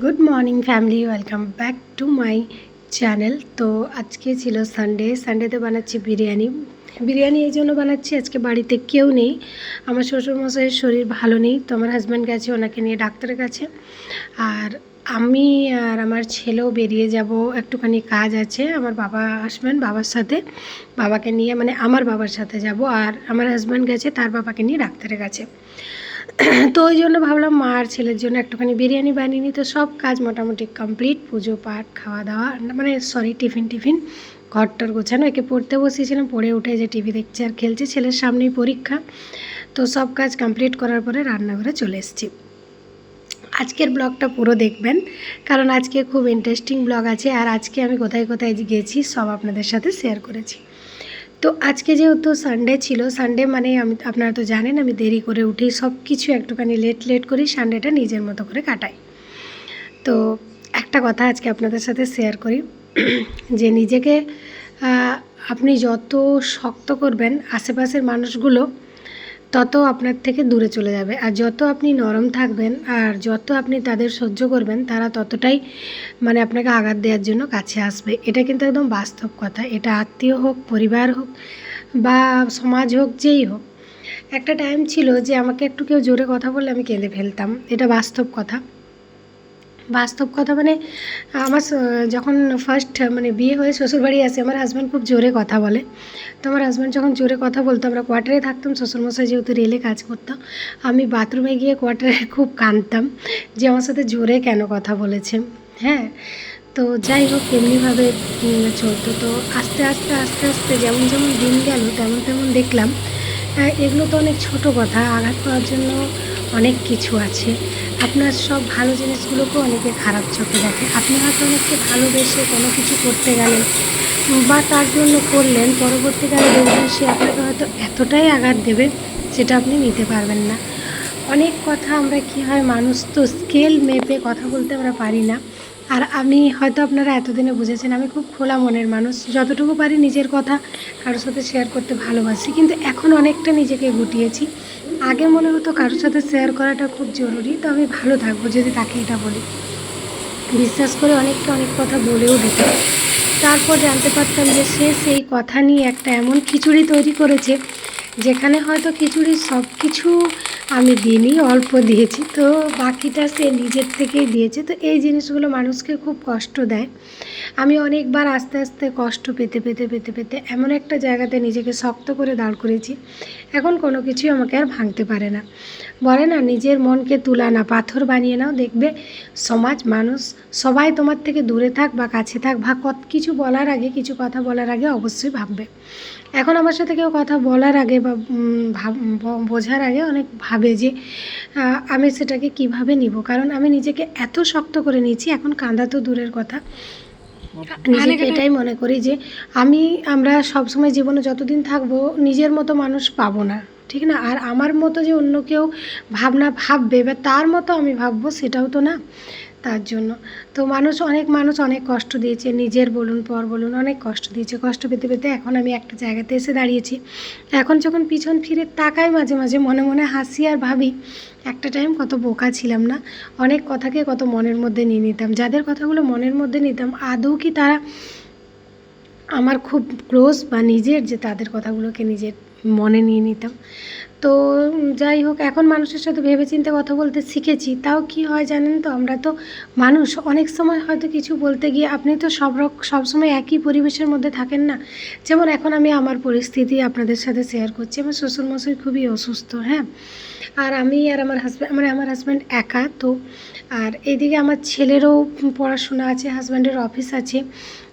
Good morning family, welcome back to my channel. তো আজকে ছিল সানডেতে বানাচ্ছি বিরিয়ানি এই জন্য বানাচ্ছি, আজকে বাড়িতে কেউ নেই। আমার শ্বশুরমশাইয়ের শরীর ভালো নেই, তো আমার হাজব্যান্ড গেছে ওনাকে নিয়ে ডাক্তারের কাছে। আর আমি আর আমার ছেলেও বেরিয়ে যাব, একটুখানি কাজ আছে। আমার বাবা আসবেন, বাবার সাথে, বাবাকে নিয়ে, মানে আমার বাবার সাথে যাব। আর আমার হাজব্যান্ড গেছে তার বাবাকে নিয়ে ডাক্তারের কাছে। তো ওই জন্য ভাবলাম মা আর ছেলের জন্য একটুখানি বিরিয়ানি বানিয়ে নিই। তো সব কাজ মোটামুটি কমপ্লিট, পুজো পাঠ, খাওয়া দাওয়া, মানে টিফিন ঘরটার গোছানো। একে পড়তে বসিয়েছিলাম, পড়ে উঠে যে টিভি দেখছে আর খেলছে, ছেলের সামনেই পরীক্ষা। তো সব কাজ কমপ্লিট করার পরে রান্নাঘরে চলে এসেছি। আজকের ব্লগটা পুরো দেখবেন, কারণ আজকে খুব ইন্টারেস্টিং ব্লগ আছে। আর আজকে আমি কোথায় কোথায় গেছি সব আপনাদের সাথে শেয়ার করেছি। তো আজকে যেহেতু সানডে ছিল, সানডে মানে আপনারা তো জানেন আমি দেরি করে উঠি, সব কিছু একটুখানি লেট করি, সানডেটা নিজের মতো করে কাটাই। তো একটা কথা আজকে আপনাদের সাথে শেয়ার করি যে নিজেকে আপনি যত শক্ত করবেন, আশেপাশের মানুষগুলো তত আপনার থেকে দূরে চলে যাবে। আর যত আপনি নরম থাকবেন আর যত আপনি তাদের সহ্য করবেন, তারা ততটাই মানে আপনাকে আঘাত দেওয়ার জন্য কাছে আসবে। এটা কিন্তু একদম বাস্তব কথা। এটা আত্মীয় হোক, পরিবার হোক বা সমাজ হোক, যেই হোক। একটা টাইম ছিল যে আমাকে একটু কেউ জোরে কথা বললে আমি কেঁদে ফেলতাম। এটা বাস্তব কথা মানে আমার যখন ফার্স্ট মানে বিয়ে হয়ে শ্বশুরবাড়ি আসে, আমার হাজব্যান্ড খুব জোরে কথা বলে। তো আমার হাজব্যান্ড যখন জোরে কথা বলতো, আমরা কোয়ার্টারে থাকতাম, শ্বশুরমশাই যেহেতু রেলে কাজ করতাম, আমি বাথরুমে গিয়ে কোয়ার্টারে খুব কাঁদতাম যে আমার সাথে জোরে কেন কথা বলেছে। হ্যাঁ, তো যাই হোক, এমনিভাবে চলতো। তো আস্তে আস্তে যেমন দিন গেল তেমন দেখলাম এগুলো তো অনেক ছোট কথা, আঘাত পাওয়ার জন্য অনেক কিছু আছে। আপনার সব ভালো জিনিসগুলোকেও অনেকে খারাপ চোখে দেখে। আপনি হয়তো অনেককে ভালোবেসে কোনো কিছু করতে গেলেন বা তার জন্য করলেন, পরবর্তীকালে দেখবেন সে আপনাকে হয়তো এতটাই আঘাত দেবে যেটা আপনি নিতে পারবেন না। অনেক কথা আমরা কি হয়, মানুষ তো স্কেল মেপে কথা বলতে আমরা পারি না। আর আমি হয়তো আপনারা এতদিনে বুঝেছেন আমি খুব খোলা মনের মানুষ, যতটুকু পারি নিজের কথা কারোর সাথে শেয়ার করতে ভালোবাসি। কিন্তু এখন অনেকটা নিজেকে গুটিয়েছি। আগে মনে হতো কারোর সাথে শেয়ার করাটা খুব জরুরি, তো আমি ভালো থাকবো যদি তাকে এটা বলি। বিশ্বাস করে অনেক কথা বলেও দিত। তারপর জানতে পারতাম যে সে সেই কথা নিয়ে একটা এমন খিচুড়ি তৈরি করেছে যেখানে হয়তো খিচুড়ির সব কিছু আমি দিইনি, অল্প দিয়েছি, তো বাকিটা সে নিজের থেকেই দিয়েছে। তো এই জিনিসগুলো মানুষকে খুব কষ্ট দেয়। আমি অনেকবার আস্তে কষ্ট পেতে এমন একটা জায়গাতে নিজেকে শক্ত করে দাঁড় করেছি, এখন কোনো কিছুই আমাকে আর ভাঙতে পারে না। বলে না, নিজের মনকে তুলা না পাথর বানিয়ে নাও, দেখবে সমাজ, মানুষ সবাই তোমার থেকে দূরে থাক বা কাছে থাক, বা কিছু বলার আগে, কিছু কথা বলার আগে অবশ্যই ভাববে। এখন আমার সাথে কেউ কথা বলার আগে বা বোঝার আগে অনেক ভাবে যে আমি সেটাকে কিভাবে নিব, কারণ আমি নিজেকে এত শক্ত করে নিয়েছি, এখন কাঁদা তো দূরের কথা। নিজেকে এটাই মনে করি যে আমরা সবসময় জীবনে যতদিন থাকবো নিজের মতো মানুষ পাবো না, ঠিক না? আর আমার মতো যে অন্য কেউ ভাববে বা তার মতো আমি ভাববো, সেটাও তো না। তার জন্য তো অনেক মানুষ অনেক কষ্ট দিয়েছে, নিজের বলুন পর বলুন, অনেক কষ্ট দিয়েছে। কষ্ট পেতে এখন আমি একটা জায়গাতে এসে দাঁড়িয়েছি। এখন যখন পিছন ফিরে তাকাই, মাঝে মনে মনে হাসি আর ভাবি একটা টাইম কত বোকা ছিলাম না, অনেক কথাকে কত মনের মধ্যে নিয়ে নিতাম। যাদের কথাগুলো মনের মধ্যে নিতাম, আদৌ কি তারা আমার খুব ক্লোজ বা নিজের, যে তাদের কথাগুলোকে নিজের মনে নিয়ে নিতাম। তো যাই হোক, এখন মানুষের সাথে ভেবেচিন্তে কথা বলতে শিখেছি। তাও কি হয় জানেন তো, আমরা তো মানুষ, অনেক সময় হয়তো কিছু বলতে গিয়ে, আপনি তো সবসময় একই পরিবেশের মধ্যে থাকেন না। যেমন এখন আমি আমার পরিস্থিতি আপনাদের সাথে শেয়ার করছি। আমার শ্বশুরমশাই খুবই অসুস্থ, হ্যাঁ, আর আমি আর আমার হাজব্যান্ড একা তো। আর এইদিকে আমার ছেলেরও পড়াশোনা আছে, হাজব্যান্ডের অফিস আছে,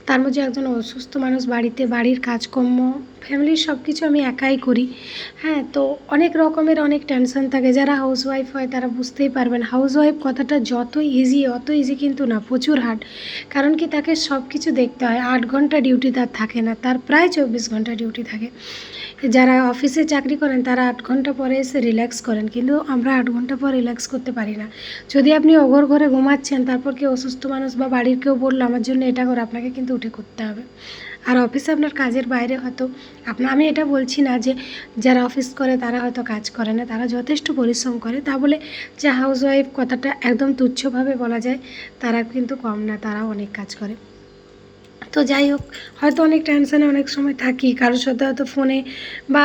তার মধ্যে একজন অসুস্থ মানুষ বাড়িতে, বাড়ির কাজকর্ম, ফ্যামিলির সব কিছু আমি একাই করি। হ্যাঁ, তো অনেক রকমের অনেক টেনশন থাকে। যারা হাউসওয়াইফ হয় তারা বুঝতেই পারবেন, হাউসওয়াইফ কথাটা যত ইজি অত ইজি কিন্তু না, প্রচুর হার্ড। কারণ কি, তাকে সব কিছু দেখতে হয়। 8 ঘন্টা ডিউটি তার থাকে না, তার প্রায় 24 ঘন্টা ডিউটি থাকে। যারা অফিসে চাকরি করেন তারা 8 ঘন্টা পরে এসে রিল্যাক্স করেন, কিন্তু আমরা 8 ঘন্টা পর রিল্যাক্স করতে পারি না। যদি আপনি অঘর ঘরে ঘুমাচ্ছেন, তারপর কেউ অসুস্থ মানুষ বা বাড়ির কেউ বললো আমার জন্য এটা করে, আপনাকে কিন্তু উঠে করতে হবে। আর অফিসে আপনার কাজের বাইরে হয়তো আমি এটা বলছি না যে যারা অফিস করে তারা হয়তো কাজ করে না, তারা যথেষ্ট পরিশ্রম করে। তা বলে যে হাউসওয়াইফ কথাটা একদম তুচ্ছভাবে বলা যায়, তারা কিন্তু কম না, তারাও অনেক কাজ করে। তো যাই হোক, হয়তো অনেক টেনশানে অনেক সময় থাকি, কারোর সাথে হয়তো ফোনে বা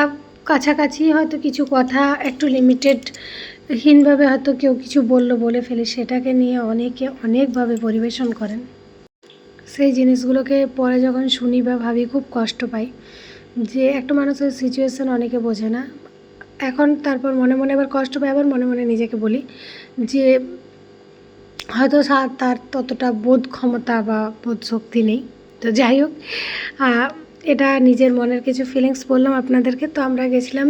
কাছাকাছি হয়তো কিছু কথা একটু লিমিটেডহীনভাবে হয়তো কেউ কিছু বলে ফেলে, সেটাকে নিয়ে অনেকে অনেকভাবে পরিবেশন করেন। সেই জিনিসগুলোকে পরে যখন শুনি বা ভাবি খুব কষ্ট পাই, যে একটা মানুষের সিচুয়েশান অনেকে বোঝে না। এখন তারপর মনে মনে আবার কষ্ট পাই, আবার মনে মনে নিজেকে বলি যে হয়তো তার ততটা বোধ ক্ষমতা বা বোধ শক্তি নেই। তো যাই হোক, এটা নিজের মনের কিছু ফিলিংস বললাম আপনাদেরকে। তো আমরা গেছিলাম,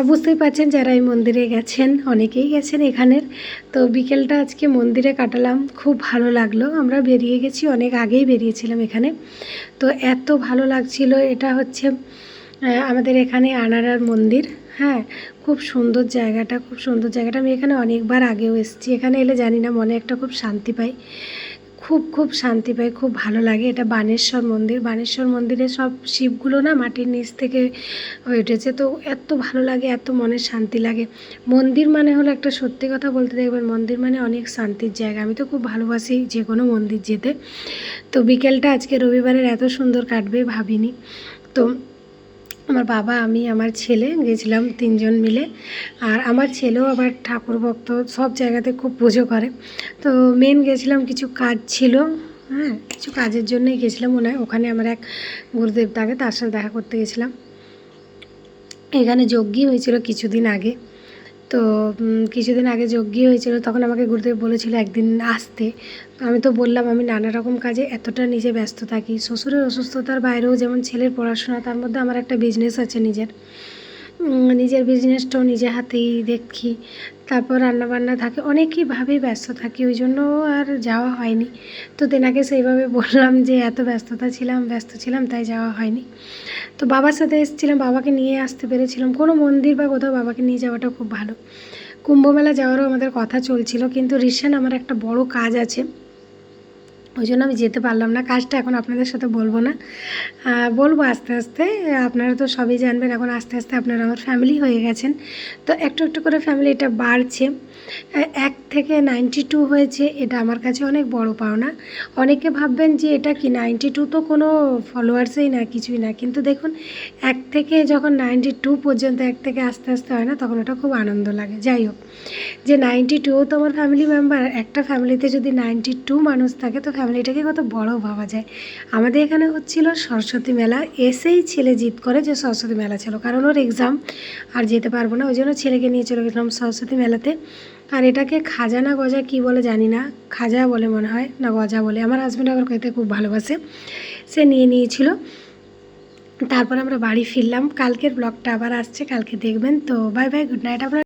বুঝতেই পারছেন যারা এই মন্দিরে গেছেন, অনেকেই গেছেন এখানের। তো বিকেলটা আজকে মন্দিরে কাটালাম, খুব ভালো লাগলো। আমরা বেরিয়ে গেছি, অনেক আগেই বেরিয়েছিলাম এখানে। তো এত ভালো লাগছিল। এটা হচ্ছে আমাদের এখানে আনাড়ার মন্দির। হ্যাঁ, খুব সুন্দর জায়গাটা, খুব সুন্দর জায়গাটা। আমি এখানে অনেকবার আগেও এসেছি। এখানে এলে জানি না মনে একটা খুব শান্তি পাই, খুব শান্তি পাই, খুব ভালো লাগে। এটা বানেশ্বর মন্দির। বানেশ্বর মন্দিরে সব শিবগুলো না মাটির নিচ থেকে হয়ে উঠেছে। তো এত ভালো লাগে, এত মনের শান্তি লাগে। মন্দির মানে হলো একটা, সত্যি কথা বলতে দেখবেন, মন্দির মানে অনেক শান্তির জায়গা। আমি তো খুব ভালোবাসি যে কোনো মন্দির যেতে। তো বিকেলটা আজকে রবিবারের এত সুন্দর কাটবে ভাবিনি। তো আমার বাবা, আমি, আমার ছেলে গেছিলাম 3 জন মিলে। আর আমার ছেলেও আবার ঠাকুর ভক্ত, সব জায়গাতে খুব পুজো করে। তো মেন গেছিলাম, কিছু কাজ ছিল, হ্যাঁ কিছু কাজের জন্যই গেছিলাম। ওখানে আমার এক গুরুদেব থাকে, তার সাথে দেখা করতে গেছিলাম। এখানে যজ্ঞ হয়েছিল কিছুদিন আগে। তো কিছুদিন আগে যজ্ঞ হয়েছিল, তখন আমাকে গুরুদেব বলেছিল একদিন আসতে। তো আমি তো বললাম আমি নানা রকম কাজে এতটা নিজে ব্যস্ত থাকি, শ্বশুরের অসুস্থতার বাইরেও যেমন ছেলের পড়াশোনা, তার মধ্যে আমার একটা বিজনেস আছে নিজের বিজনেসটাও নিজে হাতেই দেখি। তারপর রান্নাবান্না থাকে, অনেকইভাবেই ব্যস্ত থাকি, ওই জন্য আর যাওয়া হয়নি। তো তেনাকে সেইভাবে বললাম যে এত ব্যস্ত ছিলাম তাই যাওয়া হয়নি। তো বাবার সাথে এসেছিলাম, বাবাকে নিয়ে আসতে পেরেছিলাম। কোনো মন্দির বা কোথাও বাবাকে নিয়ে যাওয়াটা খুব ভালো। কুম্ভমেলা যাওয়ারও আমাদের কথা চলছিল, কিন্তু রিসেন্ট আমার একটা বড় কাজ আছে, ওই জন্য আমি যেতে পারলাম না। কাজটা এখন আপনাদের সাথে বলবো না, বলবো আস্তে আস্তে। আপনারা তো সবই জানবেন, এখন আস্তে আস্তে আপনারা আমার ফ্যামিলি হয়ে গেছেন। তো একটু একটু করে ফ্যামিলিটা বাড়ছে। 1 থেকে 92 হয়েছে, এটা আমার কাছে অনেক বড় পাওনা। অনেকে ভাববেন যে এটা কি 92 তো কোনো ফলোয়ার্সই না, কিছুই না। কিন্তু দেখুন, 1 থেকে যখন 92 পর্যন্ত, 1 থেকে আস্তে আস্তে হয় না, তখন ওটা খুব আনন্দ লাগে। যাই হোক, যে 92 তো আমার ফ্যামিলি মেম্বার, একটা ফ্যামিলিতে যদি 92 মানুষ থাকে তো ফ্যামিলিটাকে কত বড় ভাবা যায়। আমাদের এখানে হচ্ছিল সরস্বতী মেলা, এসেই ছেলে জিদ করে যে সরস্বতী মেলা ছিল, কারণ ওর এক্সাম, আর যেতে পারবো না, ওই জন্য ছেলেকে নিয়ে চলে গেছিলাম সরস্বতী মেলাতে। আর এটাকে খাজা না গজা কী বলে জানি না, খাজা বলে মনে হয়, না গজা বলে। আমার হাজব্যান্ড আবার খেতে খুব ভালোবাসে, সে নিয়েছিল। তারপর আমরা বাড়ি ফিরলাম। কালকের ব্লগটা আবার আসছে, কালকে দেখবেন। তো বাই বাই, গুড নাইট আপনার।